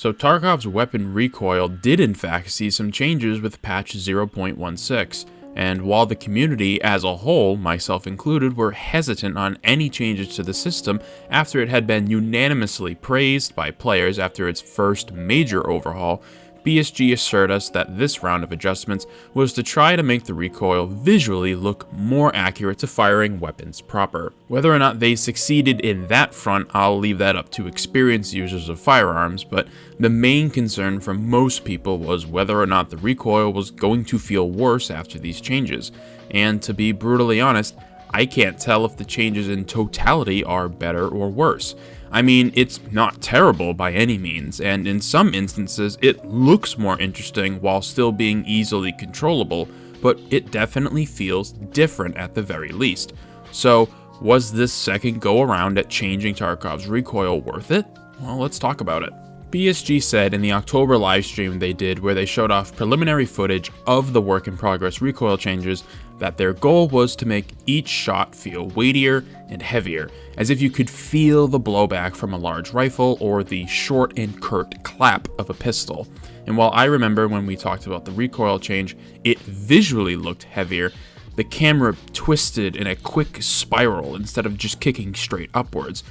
So Tarkov's weapon recoil did in fact see some changes with patch 0.16, and while the community as a whole, myself included, were hesitant on any changes to the system after it had been unanimously praised by players after its first major overhaul, BSG assured us that this round of adjustments was to try to make the recoil visually look more accurate to firing weapons proper. Whether or not they succeeded in that front, I'll leave that up to experienced users of firearms, but the main concern for most people was whether or not the recoil was going to feel worse after these changes. And to be brutally honest, I can't tell if the changes in totality are better or worse. I mean, it's not terrible by any means, and in some instances it looks more interesting while still being easily controllable, but it definitely feels different at the very least. So, was this second go around at changing Tarkov's recoil worth it? Well, let's talk about it. BSG said in the October livestream they did where they showed off preliminary footage of the work-in-progress recoil changes that their goal was to make each shot feel weightier and heavier, as if you could feel the blowback from a large rifle or the short and curt clap of a pistol. And while I remember when we talked about the recoil change, it visually looked heavier, the camera twisted in a quick spiral instead of just kicking straight upwards.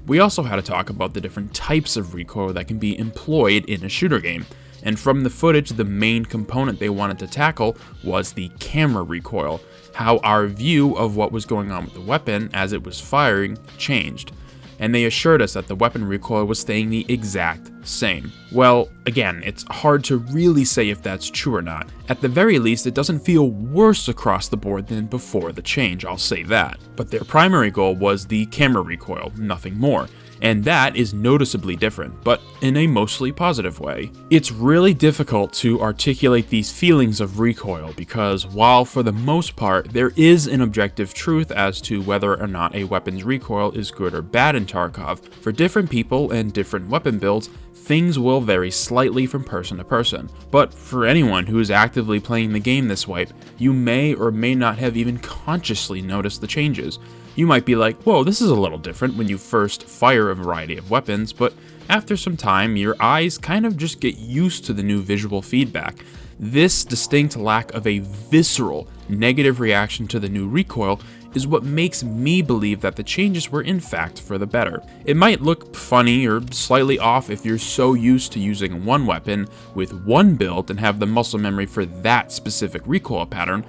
We also had to talk about the different types of recoil that can be employed in a shooter game, and from the footage the main component they wanted to tackle was the camera recoil, how our view of what was going on with the weapon as it was firing changed. And they assured us that the weapon recoil was staying the exact same. Well, again, it's hard to really say if that's true or not. At the very least, it doesn't feel worse across the board than before the change, I'll say that. But their primary goal was the camera recoil, nothing more. And that is noticeably different, but in a mostly positive way. It's really difficult to articulate these feelings of recoil because while for the most part there is an objective truth as to whether or not a weapon's recoil is good or bad in Tarkov, for different people and different weapon builds, things will vary slightly from person to person. But for anyone who is actively playing the game this wipe, you may or may not have even consciously noticed the changes. You might be like, whoa, this is a little different when you first fire a variety of weapons, but after some time, your eyes kind of just get used to the new visual feedback. This distinct lack of a visceral, negative reaction to the new recoil is what makes me believe that the changes were in fact for the better. It might look funny or slightly off if you're so used to using one weapon with one build and have the muscle memory for that specific recoil pattern,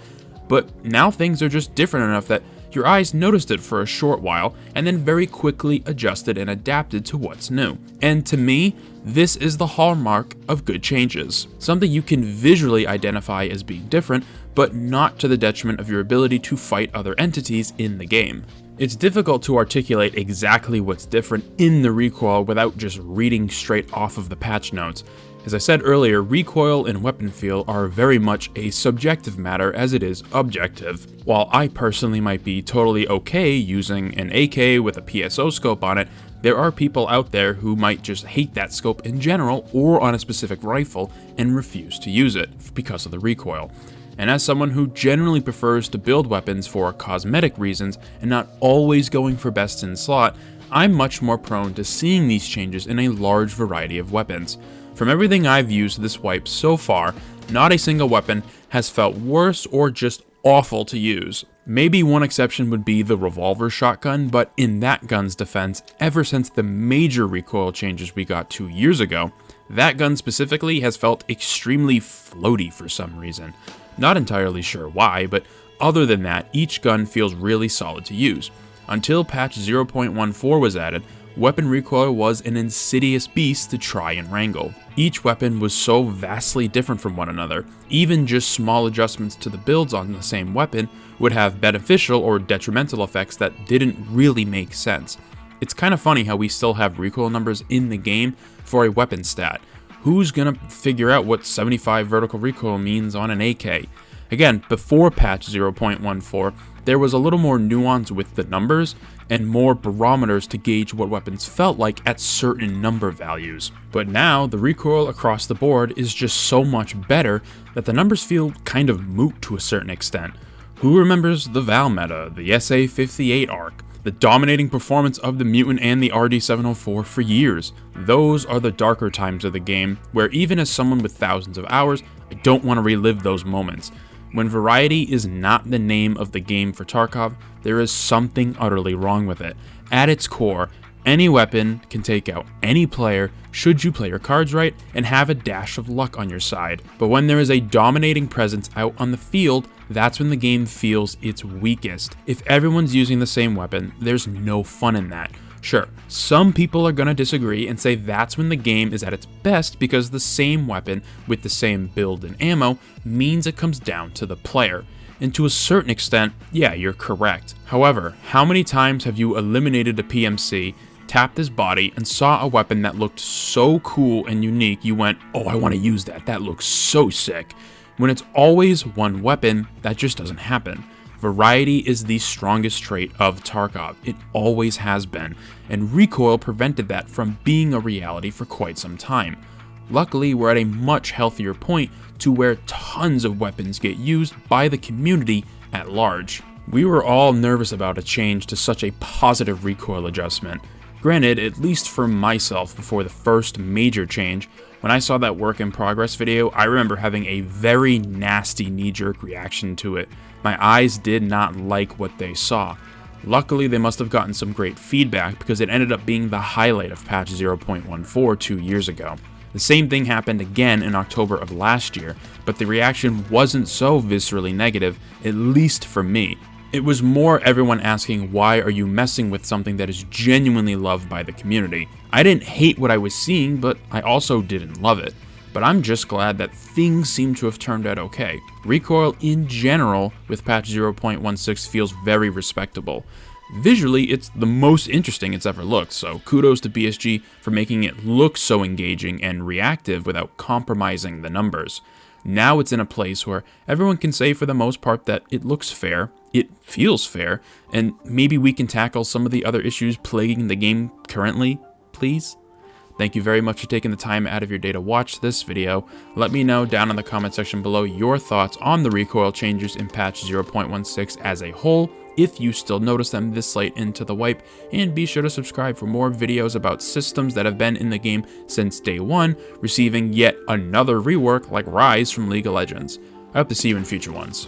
but now things are just different enough that your eyes noticed it for a short while and then very quickly adjusted and adapted to what's new. And to me, this is the hallmark of good changes. Something you can visually identify as being different, but not to the detriment of your ability to fight other entities in the game. It's difficult to articulate exactly what's different in the recoil without just reading straight off of the patch notes. As I said earlier, recoil and weapon feel are very much a subjective matter as it is objective. While I personally might be totally okay using an AK with a PSO scope on it, there are people out there who might just hate that scope in general or on a specific rifle and refuse to use it because of the recoil. And as someone who generally prefers to build weapons for cosmetic reasons and not always going for best in slot, I'm much more prone to seeing these changes in a large variety of weapons. From everything I've used this wipe so far, not a single weapon has felt worse or just awful to use. Maybe one exception would be the revolver shotgun, but in that gun's defense, ever since the major recoil changes we got 2 years ago, that gun specifically has felt extremely floaty for some reason. Not entirely sure why, but other than that, each gun feels really solid to use. Until patch 0.14 was added, weapon recoil was an insidious beast to try and wrangle. Each weapon was so vastly different from one another, even just small adjustments to the builds on the same weapon would have beneficial or detrimental effects that didn't really make sense. It's kind of funny how we still have recoil numbers in the game for a weapon stat. Who's gonna figure out what 75 vertical recoil means on an AK? Again, before patch 0.14, there was a little more nuance with the numbers and more barometers to gauge what weapons felt like at certain number values. But now, the recoil across the board is just so much better that the numbers feel kind of moot to a certain extent. Who remembers the Val meta, the SA-58 arc? the dominating performance of the Mutant and the RD-704 for years. Those are the darker times of the game, where even as someone with thousands of hours, I don't want to relive those moments. When variety is not the name of the game for Tarkov, there is something utterly wrong with it. At its core, any weapon can take out any player should you play your cards right and have a dash of luck on your side. But when there is a dominating presence out on the field, that's when the game feels its weakest. If everyone's using the same weapon, there's no fun in that. Sure, some people are gonna disagree and say that's when the game is at its best because the same weapon with the same build and ammo means it comes down to the player. And to a certain extent, yeah, you're correct. However, how many times have you eliminated a PMC, tapped his body, and saw a weapon that looked so cool and unique you went, oh, I want to use that, that looks so sick. When it's always one weapon, that just doesn't happen. Variety is the strongest trait of Tarkov. It always has been, and Recoil prevented that from being a reality for quite some time. Luckily, we're at a much healthier point to where tons of weapons get used by the community at large. We were all nervous about a change to such a positive recoil adjustment. Granted, at least for myself before the first major change, when I saw that work in progress video, I remember having a very nasty knee-jerk reaction to it. My eyes did not like what they saw. Luckily, they must have gotten some great feedback because it ended up being the highlight of patch 0.14 2 years ago. The same thing happened again in October of last year, but the reaction wasn't so viscerally negative, at least for me. It was more everyone asking, why are you messing with something that is genuinely loved by the community? I didn't hate what I was seeing, but I also didn't love it. But I'm just glad that things seem to have turned out okay. Recoil in general with patch 0.16 feels very respectable. Visually, it's the most interesting it's ever looked, so kudos to BSG for making it look so engaging and reactive without compromising the numbers. Now it's in a place where everyone can say for the most part that it looks fair, it feels fair, and maybe we can tackle some of the other issues plaguing the game currently, please? Thank you very much for taking the time out of your day to watch this video. Let me know down in the comment section below your thoughts on the recoil changes in patch 0.16 as a whole, if you still notice them this late into the wipe, and be sure to subscribe for more videos about systems that have been in the game since day one, receiving yet another rework like Rise from League of Legends. I hope to see you in future ones.